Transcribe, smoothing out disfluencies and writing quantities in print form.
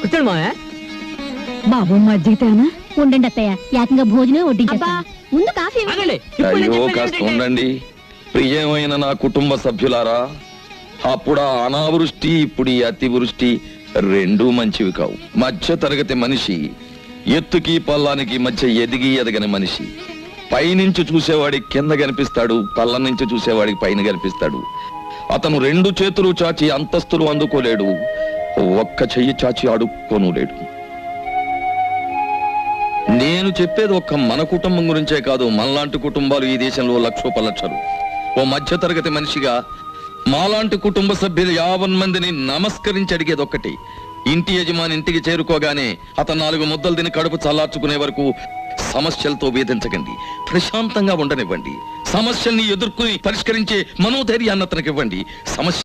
కూర్చోండి మావయ్య. బాబు మజ్జిగితేనా ఉండండి అత్తయ్య, ఏకంగా భోజనం వడ్డించేస్తా. ముందు కాఫీ ఆగండి. ఇప్పుడు నేను అయ్యో చెప్పేది కాస్త ఏంటంటే- ఉండండి. ప్రియమైన నా కుటుంబ సభ్యులారా, అప్పుడా అనావృష్టి ఇప్పుడు ఈ అతివృష్టి రెండూ మంచివి కావు. మధ్య తరగతి మనిషి ఎత్తుకి పల్లానికి మధ్య ఎదిగి ఎదగని మనిషి. పైనుంచి చూసేవాడికి కింద కనిపిస్తాడు, పల్ల నుంచి చూసేవాడికి పైన కనిపిస్తాడు. అతను రెండు చేతులు చాచి అంతస్తులు అందుకోలేడు, ఒక్క చెయ్యి చాచి అడుక్కోను లేడు. నేను చెప్పేది ఒక్క మన కుటుంబం గురించే కాదు, మనలాంటి కుటుంబాలు ఈ దేశంలో లక్షోపలక్షలు. ఓ మధ్య తరగతి మనిషిగా మాలాంటి కుటుంబ సభ్యులు 50 మందిని నమస్కరించి అడిగేది ఒక్కటి: ఇంటి యజమాని ఇంటికి చేరుకోగానే అతను 4 ముద్దలు తిని కడుపు చల్లార్చుకునే వరకు సమస్యలతో వేధించకండి, ప్రశాంతంగా ఉండనివ్వండి. సమస్యల్ని ఎదుర్కొని పరిష్కరించే మనోధైర్యాన్ని అతనికి ఇవ్వండి. సమస్య